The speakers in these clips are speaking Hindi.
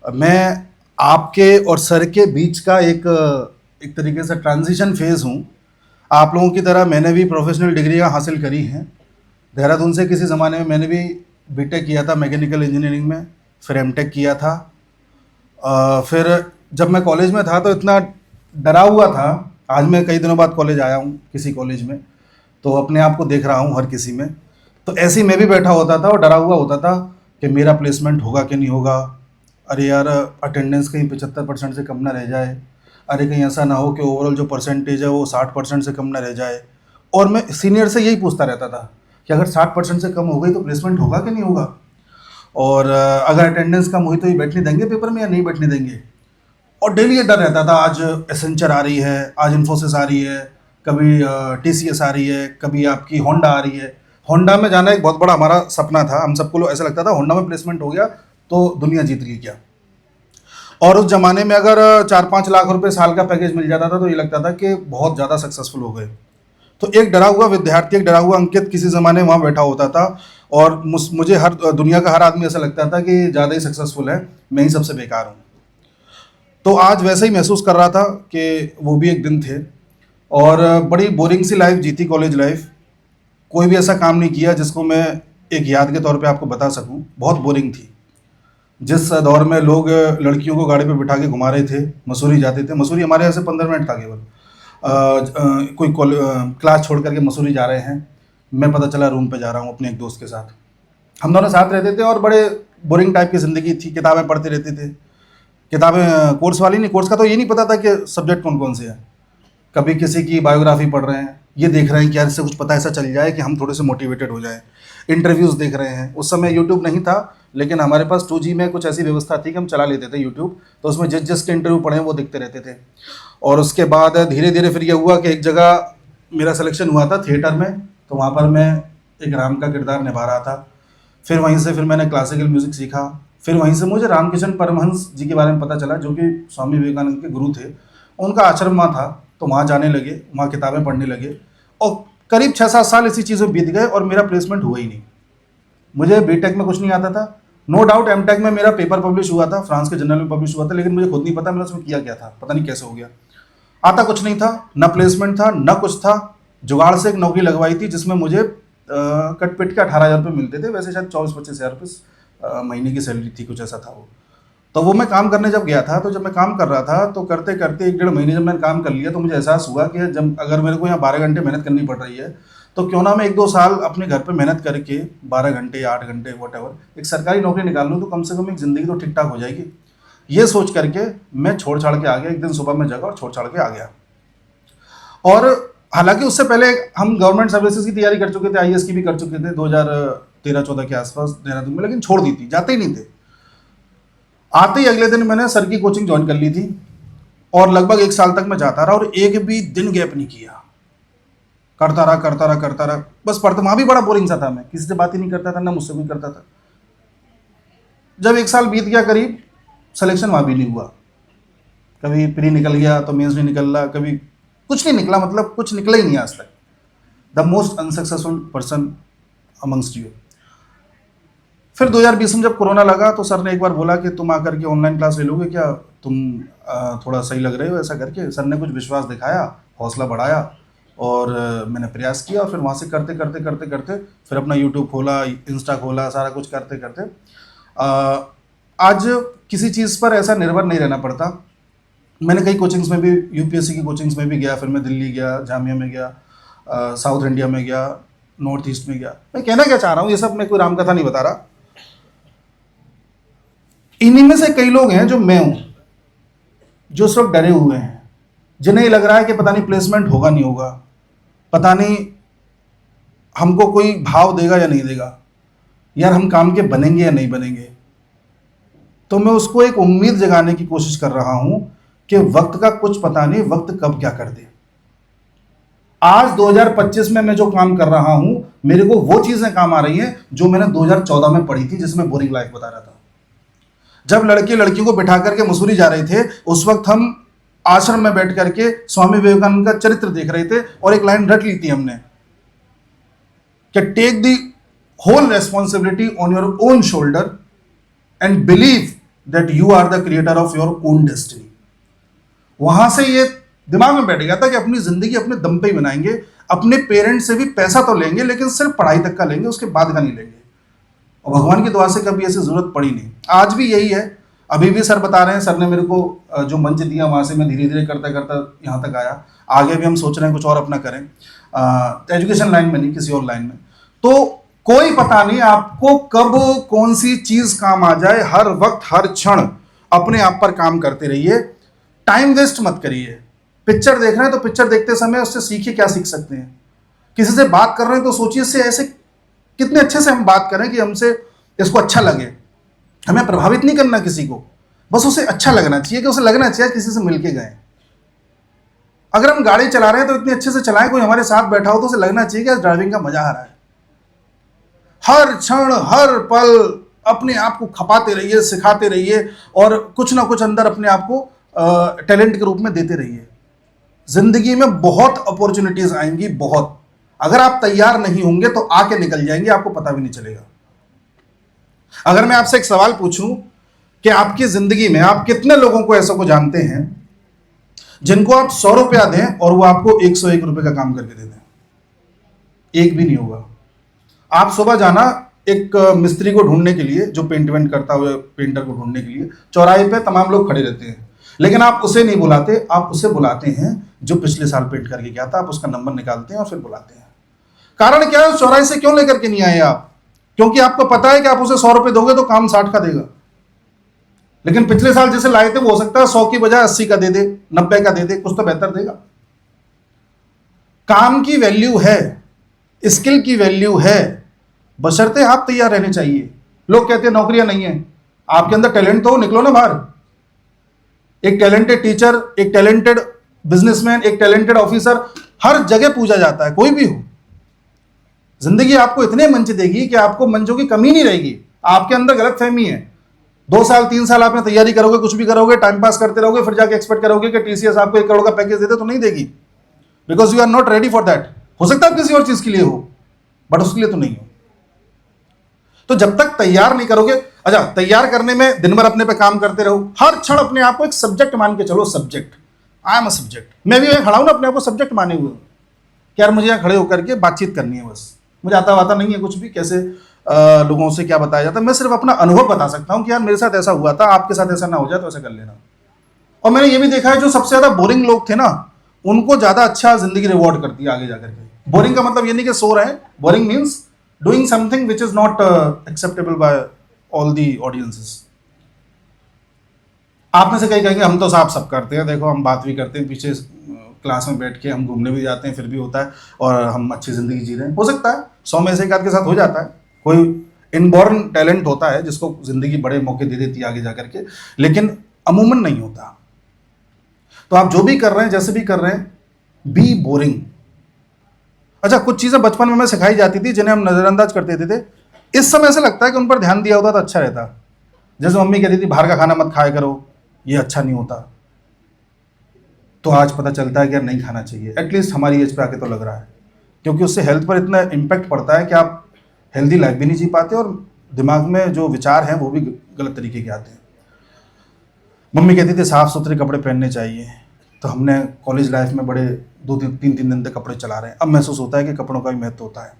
मैं आपके और सर के बीच का एक एक तरीके से ट्रांजिशन फेज़ हूँ। आप लोगों की तरह मैंने भी प्रोफ़ेशनल डिग्रियाँ हासिल करी हैं। देहरादून से किसी ज़माने में मैंने भी बीटेक किया था मैकेनिकल इंजीनियरिंग में, फिर एमटेक किया था। फिर जब मैं कॉलेज में था तो इतना डरा हुआ था। आज मैं कई दिनों बाद कॉलेज आया हूँ किसी कॉलेज में, तो अपने आप को देख रहा हूँ हर किसी में। तो ऐसे ही मैं भी बैठा होता था और डरा हुआ होता था कि मेरा प्लेसमेंट होगा कि नहीं होगा। अरे यार, अटेंडेंस कहीं 75% से कम ना रह जाए। अरे कहीं ऐसा ना हो कि ओवरऑल जो परसेंटेज है वो 60% से कम ना रह जाए। और मैं सीनियर से यही पूछता रहता था कि अगर 60% से कम हो गई तो प्लेसमेंट होगा कि नहीं होगा, और अगर अटेंडेंस कम हुई तो ये बैठने देंगे पेपर में या नहीं बैठने देंगे। और डेली ये डर रहता था, आज एसेंचर आ रही है, आज इन्फोसिस आ रही है, कभी टीसीएस आ रही है, कभी आपकी होंडा आ रही है। होंडा में जाना एक बहुत बड़ा हमारा सपना था। हम सबको ऐसा लगता था होंडा में प्लेसमेंट हो गया तो दुनिया जीत ली क्या। और उस ज़माने में अगर 4-5 लाख रुपए साल का पैकेज मिल जाता था तो ये लगता था कि बहुत ज़्यादा सक्सेसफुल हो गए। तो एक डरा हुआ विद्यार्थी, एक डरा हुआ अंकित किसी ज़माने वहाँ बैठा होता था, और मुझे हर दुनिया का हर आदमी ऐसा लगता था कि ज़्यादा ही सक्सेसफुल है, मैं ही सबसे बेकार हूँ। तो आज वैसे ही महसूस कर रहा था कि वो भी एक दिन थे, और बड़ी बोरिंग सी लाइफ जीती, कॉलेज लाइफ। कोई भी ऐसा काम नहीं किया जिसको मैं एक याद के तौर पे आपको बता सकूं। बहुत बोरिंग थी। जिस दौर में लोग लड़कियों को गाड़ी पे बिठा के घुमा रहे थे, मसूरी जाते थे। मसूरी हमारे यहाँ से 15 मिनट था केवल। कोई क्लास छोड़ करके मसूरी जा रहे हैं, मैं पता चला रूम पे जा रहा हूँ अपने एक दोस्त के साथ। हम दोनों साथ रहते थे और बड़े बोरिंग टाइप की ज़िंदगी थी। किताबें पढ़ते रहते थे। किताबें कोर्स वाली नहीं, कोर्स का तो ये नहीं पता था कि सब्जेक्ट कौन कौन से हैं। कभी किसी की बायोग्राफी पढ़ रहे हैं, ये देख रहे हैं कि यार इससे कुछ पता ऐसा चल जाए कि हम थोड़े से मोटिवेटेड हो जाएं। इंटरव्यूज़ देख रहे हैं। उस समय यूट्यूब नहीं था, लेकिन हमारे पास 2G में कुछ ऐसी व्यवस्था थी कि हम चला लेते थे यूट्यूब, तो उसमें जिस जिसके इंटरव्यू पढ़े वो दिखते रहते थे। और उसके बाद धीरे धीरे फिर ये हुआ कि एक जगह मेरा सिलेक्शन हुआ था थिएटर में, तो वहाँ पर मैं एक राम का किरदार निभा रहा था। फिर वहीं से फिर मैंने क्लासिकल म्यूज़िक सीखा। फिर वहीं से मुझे रामकृष्ण परमहंस जी के बारे में पता चला, जो कि स्वामी विवेकानंद के गुरु थे। उनका आश्रम वहाँ था, तो वहाँ जाने लगे, वहाँ किताबें पढ़ने लगे, और करीब 6-7 साल इसी चीज़ में बीत गए और मेरा प्लेसमेंट हुआ ही नहीं। मुझे बीटेक में कुछ नहीं आता था। नो डाउट एमटेक में मेरा पेपर पब्लिश हुआ था, फ्रांस के जर्नल में पब्लिश हुआ था, लेकिन मुझे खुद नहीं पता मैंने उसमें किया क्या था, पता नहीं कैसे हो गया। आता कुछ नहीं था, न प्लेसमेंट था, न कुछ था। जुगाड़ से एक नौकरी लगवाई थी जिसमें मुझे कट पिट के 18,000 रुपये मिलते थे। वैसे शायद 24-25 हज़ार रुपये महीने की सैलरी थी, कुछ ऐसा था वो। तो वो मैं काम करने जब गया था, तो जब मैं काम कर रहा था तो करते करते 1-1.5 महीने जब मैंने काम कर लिया तो मुझे एहसास हुआ कि जब अगर मेरे को यहाँ 12 घंटे मेहनत करनी पड़ रही है, तो क्यों ना मैं 1-2 साल अपने घर पे मेहनत करके 12 घंटे 8 घंटे वॉटेवर एक सरकारी नौकरी निकाल लूँ, तो कम से कम एक ज़िंदगी तो ठीक ठाक हो जाएगी। ये सोच करके मैं छोड़ छाड़ के आ गया। एक दिन सुबह में जगा और छोड़ छाड़ के आ गया। और हालांकि उससे पहले हम गवर्नमेंट सर्विसेज की तैयारी कर चुके थे, आईएएस की भी कर चुके थे 2013-14 के आसपास देहरादून में, लेकिन छोड़ दी थी, जाते ही नहीं थे। आते ही अगले दिन मैंने सर की कोचिंग ज्वाइन कर ली थी, और लगभग 1 साल तक मैं जाता रहा और एक भी दिन गैप नहीं किया। करता रहा करता रहा करता रहा, बस पढ़ता। वहां भी बड़ा बोरिंग सा था, मैं किसी से बात ही नहीं करता था, ना मुझसे कोई करता था। जब 1 साल बीत गया करीब, सिलेक्शन वहां भी नहीं हुआ। कभी प्री निकल गया तो मेंस नहीं निकल रहा, कभी कुछ नहीं निकला, मतलब कुछ निकला ही नहीं आज तक। The most unsuccessful person amongst you. फिर 2020 में जब कोरोना लगा तो सर ने एक बार बोला कि तुम आकर के ऑनलाइन क्लास ले लोगे क्या, तुम थोड़ा सही लग रहे हो ऐसा करके। सर ने कुछ विश्वास दिखाया, हौसला बढ़ाया, और मैंने प्रयास किया। और फिर वहाँ से करते करते करते करते फिर अपना यूट्यूब खोला, इंस्टा खोला, सारा कुछ करते करते आज किसी चीज़ पर ऐसा निर्भर नहीं रहना पड़ता। मैंने कई कोचिंग्स में भी, यूपीएससी की कोचिंग्स में भी गया, फिर मैं दिल्ली गया, जामिया में गया, साउथ इंडिया में गया, नॉर्थ ईस्ट में गया। मैं कहना क्या चाह रहा हूँ, ये सब मैं कोई रामकथा नहीं बता रहा। इन्हीं में से कई लोग हैं जो मैं हूं, जो इस वक्त डरे हुए हैं, जिन्हें लग रहा है कि पता नहीं प्लेसमेंट होगा नहीं होगा, पता नहीं हमको कोई भाव देगा या नहीं देगा, यार हम काम के बनेंगे या नहीं बनेंगे। तो मैं उसको एक उम्मीद जगाने की कोशिश कर रहा हूं कि वक्त का कुछ पता नहीं, वक्त कब क्या कर दे। आज 2025 में मैं जो काम कर रहा हूं, मेरे को वो चीजें काम आ रही हैं जो मैंने 2014 में पढ़ी थी, जिसमें बोरिंग लाइफ बता रहा था। जब लड़के लड़कियों को बिठा करके मसूरी जा रहे थे, उस वक्त हम आश्रम में बैठ करके स्वामी विवेकानंद का चरित्र देख रहे थे, और एक लाइन रट ली थी हमने कि take the whole responsibility on your own shoulder and believe that you are the creator of your own destiny. वहां से ये दिमाग में बैठ गया था कि अपनी जिंदगी अपने दम पे ही बनाएंगे, अपने पेरेंट्स से भी पैसा तो लेंगे लेकिन सिर्फ पढ़ाई तक का लेंगे, उसके बाद का नहीं लेंगे। और भगवान की दुआ से कभी ऐसी जरूरत पड़ी नहीं। आज भी यही है। अभी भी सर बता रहे हैं, सर ने मेरे को जो मंच दिया वहां से मैं धीरे धीरे करता करता यहाँ तक आया। आगे भी हम सोच रहे हैं कुछ और अपना करें, एजुकेशन लाइन में नहीं, किसी और लाइन में। तो कोई पता नहीं आपको कब कौन सी चीज काम आ जाए। हर वक्त हर क्षण अपने आप पर काम करते रहिए, टाइम वेस्ट मत करिए। पिक्चर देख रहे हैं तो पिक्चर देखते समय उससे सीखिए, क्या सीख सकते हैं। किसी से बात कर रहे हैं तो सोचिए इससे ऐसे कितने अच्छे से हम बात करें कि हमसे इसको अच्छा लगे। हमें प्रभावित नहीं करना किसी को, बस उसे अच्छा लगना चाहिए, कि उसे लगना चाहिए किसी से मिलके गए। अगर हम गाड़ी चला रहे हैं तो इतने अच्छे से चलाएं, कोई हमारे साथ बैठा हो तो उसे लगना चाहिए कि ड्राइविंग का मजा आ रहा है। हर क्षण हर पल अपने आप को खपाते रहिए, सिखाते रहिए और कुछ ना कुछ अंदर अपने आप को टैलेंट के रूप में देते रहिए। जिंदगी में बहुत अपॉर्चुनिटीज आएंगी, बहुत। अगर आप तैयार नहीं होंगे तो आके निकल जाएंगे, आपको पता भी नहीं चलेगा। अगर मैं आपसे एक सवाल पूछूं कि आपकी जिंदगी में आप कितने लोगों को ऐसा को जानते हैं जिनको आप 100 रुपया दें और वो आपको 101 रुपए का काम करके दे दें? एक भी नहीं होगा। आप सुबह जाना एक मिस्त्री को ढूंढने के लिए, जो पेंट वेंट करता हुआ पेंटर को ढूंढने के लिए, चौराहे पे तमाम लोग खड़े रहते हैं, लेकिन आप उसे नहीं बुलाते, आप उसे बुलाते हैं जो पिछले साल पेंट करके गया था। आप उसका नंबर निकालते हैं और फिर बुलाते हैं। कारण क्या है? चौराहे से क्यों लेकर के नहीं आए आप? क्योंकि आपको पता है कि आप उसे 100 रुपए दोगे तो काम 60 का देगा। लेकिन पिछले साल जिसे लाए थे वो हो सकता है 100 की बजाय 80 का दे दे, 90 का दे दे, कुछ तो बेहतर देगा। काम की वैल्यू है, स्किल की वैल्यू है, बशर्ते आप तैयार रहने चाहिए। लोग कहते हैं नौकरियां नहीं है, आपके अंदर टैलेंट तो हो, निकलो ना बाहर। एक टैलेंटेड टीचर, एक टैलेंटेड बिजनेसमैन, एक टैलेंटेड ऑफिसर हर जगह पूजा जाता है, कोई भी हो। जिंदगी आपको इतने मंच देगी कि आपको मंचों की कमी नहीं रहेगी। आपके अंदर गलतफहमी है, 2 साल 3 साल आपने तैयारी करोगे, कुछ भी करोगे, टाइम पास करते रहोगे, फिर जाके एक्सपेक्ट करोगे कि टीसीएस आपको 1 करोड़ का पैकेज दे दे, तो नहीं देगी। Because you are not ready for that. हो सकता है आप किसी और चीज के लिए हो, बट उसके लिए तो नहीं हो। तो जब तक तैयार नहीं करोगे, अच्छा, तैयार करने में दिन भर अपने पे काम करते रहो, हर क्षण अपने आप को एक सब्जेक्ट मान के चलो। Subject, I am a subject. मैं भी खड़ा हूं ना, अपने आप को सब्जेक्ट माने हुए हूं कि यार मुझे यहाँ खड़े होकर के बातचीत करनी है। बस मुझे आता वाता नहीं है कुछ भी, कैसे लोगों से क्या बताया जाता है। मैं सिर्फ अपना अनुभव बता सकता हूं कि यार मेरे साथ ऐसा हुआ था, आपके साथ ऐसा ना हो जाए तो ऐसा कर लेना। और मैंने ये भी देखा है जो सबसे ज्यादा बोरिंग लोग थे ना, उनको ज्यादा अच्छा जिंदगी रिवॉर्ड करती है आगे जाकर के। बोरिंग का मतलब ये नहीं कि सो रहे हैं, boring means doing something which is not acceptable bye all the audiences. आप में से कई कहेंगे हम तो साहब सब करते हैं, देखो हम बात भी करते हैं, पीछे क्लास में बैठ के हम घूमने भी जाते हैं, फिर भी होता है, और हम अच्छी जिंदगी जी रहे हैं। हो सकता है 100 में से एक आध के साथ हो जाता है, कोई इनबॉर्न टैलेंट होता है जिसको जिंदगी बड़े मौके दे देती है आगे जाकर के, लेकिन अमूमन नहीं होता। तो आप जो भी कर रहे हैं, जैसे भी कर रहे हैं, बी बोरिंग। अच्छा, कुछ चीजें बचपन में हमें सिखाई जाती थी जिन्हें हम नजरअंदाज कर देते थे। इस समय ऐसा लगता है कि उन पर ध्यान दिया होता तो अच्छा रहता। जैसे मम्मी कहती थी बाहर का खाना मत खाया करो, ये अच्छा नहीं होता, तो आज पता चलता है कि यार नहीं खाना चाहिए। एटलीस्ट हमारी एज पे आके तो लग रहा है, क्योंकि उससे हेल्थ पर इतना इम्पैक्ट पड़ता है कि आप हेल्दी लाइफ भी नहीं जी पाते और दिमाग में जो विचार हैं वो भी गलत तरीके के आते हैं। मम्मी कहती थी साफ सुथरे कपड़े पहनने चाहिए, तो हमने कॉलेज लाइफ में बड़े 2-3 दिन तक कपड़े चला रहे हैं। अब महसूस होता है कि कपड़ों का भी महत्व होता है।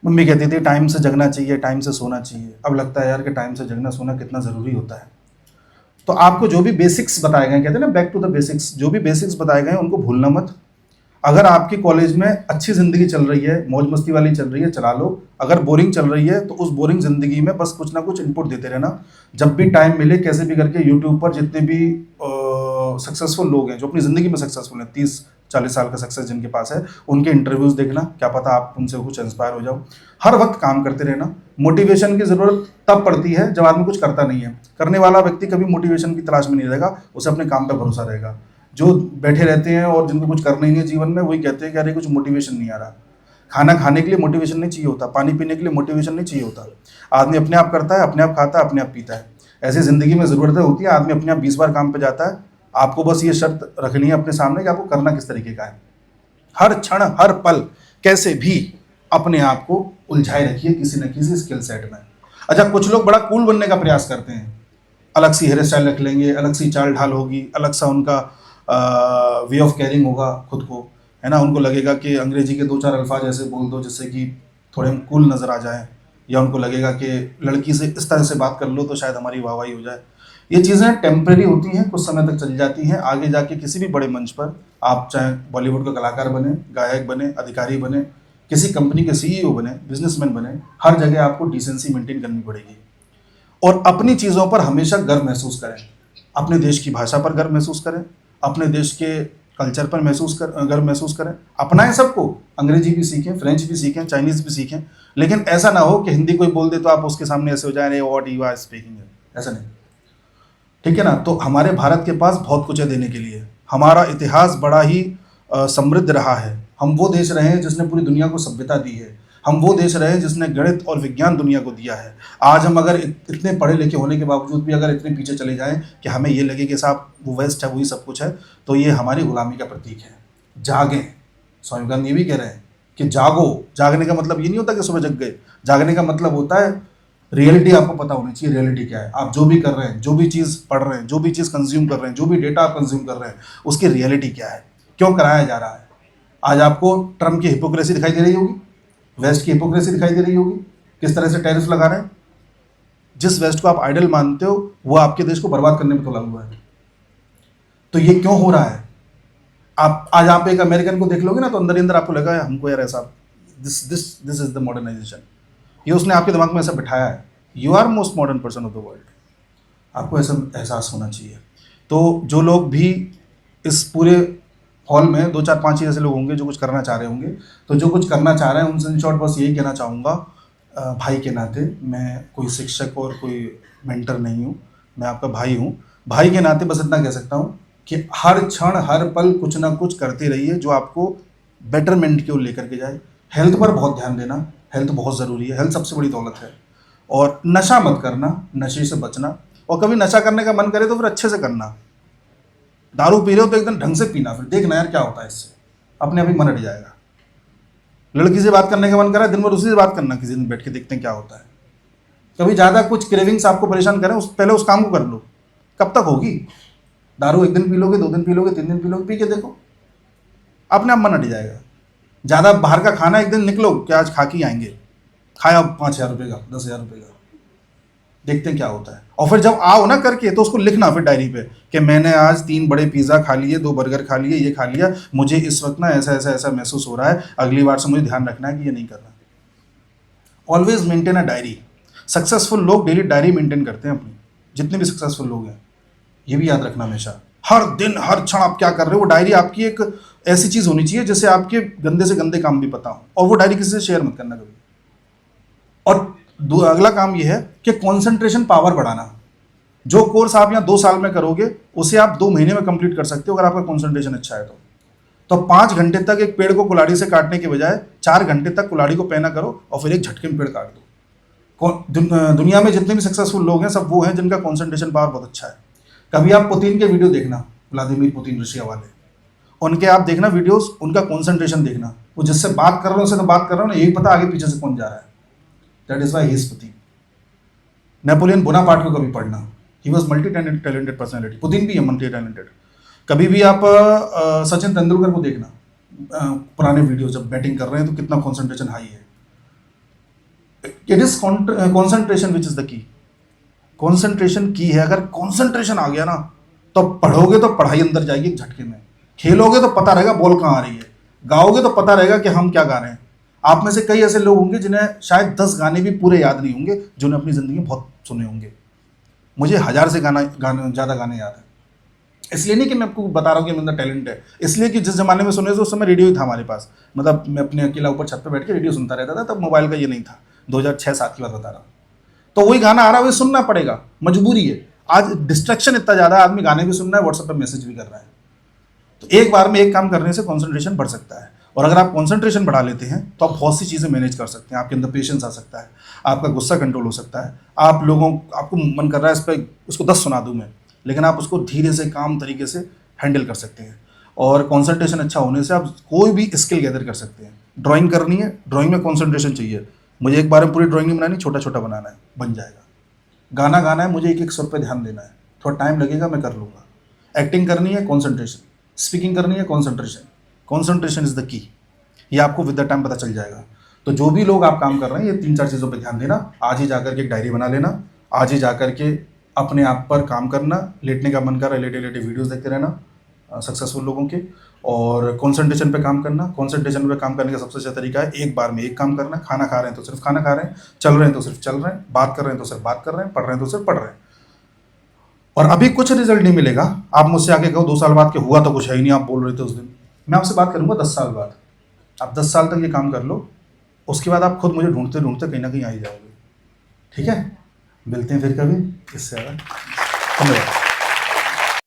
मम्मी कहती थी टाइम से जगना चाहिए, टाइम से सोना चाहिए। अब लगता है यार कि टाइम से जगना सोना कितना ज़रूरी होता है। तो आपको जो भी बेसिक्स बताए गए, कहते हैं ना बैक टू द बेसिक्स, जो भी बेसिक्स बताए गए हैं उनको भूलना मत। अगर आपकी कॉलेज में अच्छी ज़िंदगी चल रही है, मौज मस्ती वाली चल रही है, चला लो। अगर बोरिंग चल रही है तो उस बोरिंग ज़िंदगी में बस कुछ ना कुछ इनपुट देते रहना। जब भी टाइम मिले, कैसे भी करके यूट्यूब पर जितने भी सक्सेसफुल लोग हैं, जो अपनी ज़िंदगी में सक्सेसफुल हैं, 30-40 साल का सक्सेस जिनके पास है, उनके इंटरव्यूज़ देखना, क्या पता आप उनसे कुछ इंस्पायर हो जाओ। हर वक्त काम करते रहना। मोटिवेशन की ज़रूरत तब पड़ती है जब आदमी कुछ करता नहीं है। करने वाला व्यक्ति कभी मोटिवेशन की तलाश में नहीं रहेगा, उसे अपने काम पर भरोसा रहेगा। जो बैठे रहते हैं और जिनको कुछ करना ही नहीं है जीवन में, वही कहते हैं कि अरे कुछ मोटिवेशन नहीं आ रहा। खाना खाने के लिए मोटिवेशन नहीं चाहिए होता, पानी पीने के लिए मोटिवेशन नहीं चाहिए होता। आदमी अपने आप करता है, अपने आप खाता है, अपने आप पीता है। ऐसी ज़िंदगी में ज़रूरतें होती है, आदमी अपने आप 20 बार काम पे जाता है। आपको बस ये शर्त रखनी है अपने सामने कि आपको करना किस तरीके का है। हर क्षण हर पल कैसे भी अपने आप को उलझाए रखिए किसी न किसी स्किल सेट में। अच्छा, कुछ लोग बड़ा कूल बनने का प्रयास करते हैं। अलग सी हेयर स्टाइल रख लेंगे, अलग सी चाल ढाल होगी, अलग सा उनका वे ऑफ कैरिंग होगा खुद को, है ना। उनको लगेगा कि अंग्रेजी के दो चार अल्फाज ऐसे बोल दो जिससे कि थोड़े हम कूल नज़र आ जाएं, या उनको लगेगा कि लड़की से इस तरह से बात कर लो तो शायद हमारी वाहवाही हो जाए। ये चीज़ें टेम्परेरी होती हैं, कुछ समय तक चल जाती हैं। आगे जाके किसी भी बड़े मंच पर आप चाहे बॉलीवुड का कलाकार बने, गायक बने, अधिकारी बने, किसी कंपनी के सीईओ बने, बिजनेसमैन बने, हर जगह आपको डिसेंसी मेंटेन करनी पड़ेगी। और अपनी चीज़ों पर हमेशा गर्व महसूस करें, अपने देश की भाषा पर गर्व महसूस करें, अपने देश के कल्चर पर गर्व महसूस करें, अपनाएं सबको, अंग्रेजी भी सीखें, फ्रेंच भी सीखें, चाइनीज़ भी सीखें, लेकिन ऐसा ना हो कि हिंदी कोई बोल दे तो आप उसके सामने ऐसे हो जाए, व्हाट यू आर स्पीकिंग, ऐसा नहीं, ठीक है ना। तो हमारे भारत के पास बहुत कुछ है देने के लिए। हमारा इतिहास बड़ा ही समृद्ध रहा है। हम वो देश रहे हैं जिसने पूरी दुनिया को सभ्यता दी है। हम वो देश रहे हैं जिसने गणित और विज्ञान दुनिया को दिया है। आज हम अगर इतने पढ़े लिखे होने के बावजूद भी अगर इतने पीछे चले जाएं कि हमें ये लगे कि साहब वो वेस्ट है, वही सब कुछ है, तो ये हमारी गुलामी का प्रतीक है। जागें, स्वामी विवेकानंद ये भी कह रहे हैं कि जागो। जागने का मतलब ये नहीं होता कि सुबह जग गए। जागने का मतलब होता है रियलिटी आपको पता होनी चाहिए, रियलिटी क्या है। आप जो भी कर रहे हैं, जो भी चीज़ पढ़ रहे हैं, जो भी चीज़ कंज्यूम कर रहे हैं, जो भी डेटा आप कंज्यूम कर रहे हैं, उसकी रियलिटी क्या है, क्यों कराया जा रहा है। आज आपको ट्रम्प की हिपोक्रेसी दिखाई दे रही होगी, वेस्ट की हिपोक्रेसी दिखाई दे रही होगी, किस तरह से टैरिफ लगा रहे हैं। जिस वेस्ट को आप आइडल मानते हो वो आपके देश को बर्बाद करने में तुला हुआ है। तो ये क्यों हो रहा है। आप आज आप एक अमेरिकन को देख लोगे ना तो अंदर ही अंदर आपको लगा हमको यार ऐसा, दिस इज द मॉडर्नाइजेशन। ये उसने आपके दिमाग में ऐसा बिठाया है, you are most modern person of the world. आपको ऐसा एहसास होना चाहिए। तो जो लोग भी इस पूरे हॉल में 2 4 5 ही ऐसे लोग होंगे जो कुछ करना चाह रहे होंगे, तो जो कुछ करना चाह रहे हैं उनसे इन शॉर्ट बस यही कहना चाहूँगा, भाई के नाते, मैं कोई शिक्षक और कोई मेंटर नहीं हूँ, मैं आपका भाई हूँ। भाई के नाते बस इतना कह सकता हूँ कि हर क्षण हर पल कुछ ना कुछ करते रहिए जो आपको बेटरमेंट की ओर लेकर के जाए। हेल्थ पर बहुत ध्यान देना, हेल्थ बहुत ज़रूरी है, हेल्थ सबसे बड़ी दौलत है। और नशा मत करना, नशे से बचना, और कभी नशा करने का मन करे तो फिर अच्छे से करना। दारू पी रहे हो तो एकदम ढंग से पीना, फिर देखना यार क्या होता है इससे, अपने आप ही मन हट जाएगा। लड़की से बात करने का मन करा, दिन भर उसी से बात करना, किसी दिन बैठ के देखते हैं क्या होता है। कभी ज़्यादा कुछ क्रेविंग्स आपको परेशान करें, पहले उस काम को कर लो। कब तक होगी दारू, एक दिन पी लोगे, 2 दिन पी लोगे, 3 दिन पी लोगे, पी के देखो, अपने आप मन हट जाएगा। ज़्यादा बाहर का खाना, एक दिन निकलो कि आज खा के आएंगे, खाया 5,000 रुपये का, 10,000 रुपये का, देखते हैं क्या होता है। और फिर जब आओ ना करके तो उसको लिखना फिर डायरी पे कि मैंने आज 3 बड़े पिज़्ज़ा खा लिए, 2 बर्गर खा लिए, ये खा लिया, मुझे इस वक्त ना ऐसा ऐसा ऐसा महसूस हो रहा है, अगली बार से मुझे ध्यान रखना है कि ये नहीं करना। Always maintain a diary. Successful लोग डेली डायरी मेंटेन करते हैं अपनी, जितने भी सक्सेसफुल लोग हैं, ये भी याद रखना हमेशा। हर दिन हर क्षण आप क्या कर रहे हो, वो डायरी आपकी एक ऐसी चीज़ होनी चाहिए जिससे आपके गंदे से गंदे काम भी पता हो, और वो डायरी किसी से शेयर मत करना कभी। और अगला काम ये है कि कंसंट्रेशन पावर बढ़ाना। जो कोर्स आप यहाँ 2 साल में करोगे उसे आप 2 महीने में कंप्लीट कर सकते हो अगर आपका कंसंट्रेशन अच्छा है तो 5 घंटे तक एक पेड़ को कुल्हाड़ी से काटने के बजाय 4 घंटे तक कुल्हाड़ी को पैना करो और फिर एक झटके में पेड़ काट दो। दुनिया में जितने भी सक्सेसफुल लोग हैं सब वो हैं जिनका कंसंट्रेशन पावर बहुत अच्छा है। कभी आप पुतिन के वीडियो देखना, व्लादिमीर पुतिन रशिया वाले, उनके आप देखना वीडियोस, उनका कंसंट्रेशन देखना, वो जिससे बात कर रहे हो उससे तो बात कर रहे हो ना, यही पता आगे पीछे से कौन जा रहा है। That is why he is Putin. Napoleon Bonaparte को कभी पढ़ना, he was multi talented personality. Putin भी है मल्टी टैलेंटेड। कभी भी आप सचिन तेंदुलकर को देखना, पुराने वीडियो जब बैटिंग कर रहे हैं तो कितना कॉन्सेंट्रेशन हाई है। It is concentration which is the key. Concentration की है। अगर कॉन्सेंट्रेशन आ गया ना तो पढ़ोगे तो पढ़ाई अंदर जाएगी एक झटके में, खेलोगे तो पता रहेगा बॉल कहाँ आ रही है, गाओगे तो पता रहेगा कि हम क्या गा रहे हैं। आप में से कई ऐसे लोग होंगे जिन्हें शायद 10 गाने भी पूरे याद नहीं होंगे, जिन्हें अपनी ज़िंदगी में बहुत सुने होंगे। मुझे 1000 से ज़्यादा गाने याद है। इसलिए नहीं कि मैं आपको बता रहा हूँ कि मेरे अंदर टैलेंट है, इसलिए कि जिस ज़माने में सुने थे उस समय रेडियो ही था हमारे पास। मतलब मैं अपने अकेला ऊपर छत पर बैठ के रेडियो सुनता रहता था, तब मोबाइल का ये नहीं था। 2006-7 की बात बता रहा हूँ। तो वही गाना आ रहा है, वही सुनना पड़ेगा, मजबूरी है। आज डिस्ट्रैक्शन इतना ज़्यादा है, आदमी गाने भी सुन रहा है, व्हाट्सएप पर मैसेज भी कर रहा है। तो एक बार में एक काम करने से कॉन्सेंट्रेशन बढ़ सकता है। और अगर आप कॉन्सेंट्रेशन बढ़ा लेते हैं तो आप बहुत सी चीज़ें मैनेज कर सकते हैं। आपके अंदर पेशेंस आ सकता है, आपका गुस्सा कंट्रोल हो सकता है। आपको मन कर रहा है इस पर उसको 10 सुना दूँ मैं, लेकिन आप उसको धीरे से काम तरीके से हैंडल कर सकते हैं। और कॉन्सेंट्रेशन अच्छा होने से आप कोई भी स्किल गैदर कर सकते हैं। ड्राइंग करनी है, ड्राइंग में कॉन्सेंट्रेशन चाहिए। मुझे एक बार में पूरी ड्राइंग नहीं बनानी, छोटा छोटा बनाना है, बन जाएगा। गाना गाना है, मुझे एक एक सुर पे ध्यान देना है, थोड़ा टाइम लगेगा, मैं कर लूँगा। एक्टिंग करनी है, कॉन्सेंट्रेशन। स्पीकिंग करनी है, concentration. Concentration is the key. ये आपको विद द टाइम पता चल जाएगा। तो जो भी लोग आप काम कर रहे हैं, ये 3-4 चीज़ों पे ध्यान देना। आज ही जाकर के एक डायरी बना लेना, आज ही जाकर के अपने आप पर काम करना। लेटने का मन कर रहा है, लेटे-लेटे वीडियोज़ देखते रहना सक्सेसफुल लोगों के, और कॉन्सेंट्रेशन पे काम करना। कॉन्सेंट्रेशन पे काम करने का सबसे अच्छा तरीका है एक बार में एक काम करना। खाना खा रहे हैं तो सिर्फ खाना खा रहे हैं, चल रहे हैं तो सिर्फ चल रहे हैं, बात कर रहे हैं तो सिर्फ बात कर रहे हैं, पढ़ रहे हैं तो सिर्फ पढ़ रहे हैं। और अभी कुछ रिजल्ट नहीं मिलेगा। आप मुझसे आके कहो 2 साल बाद के हुआ तो कुछ है ही नहीं, आप बोल रहे थे उस दिन, मैं आपसे बात करूंगा 10 साल बाद। आप 10 साल तक ये काम कर लो, उसके बाद आप खुद मुझे ढूंढते ढूंढते कहीं ना कहीं आ ही जाओगे। ठीक है, मिलते हैं फिर कभी इससे ज़्यादा। धन्यवाद।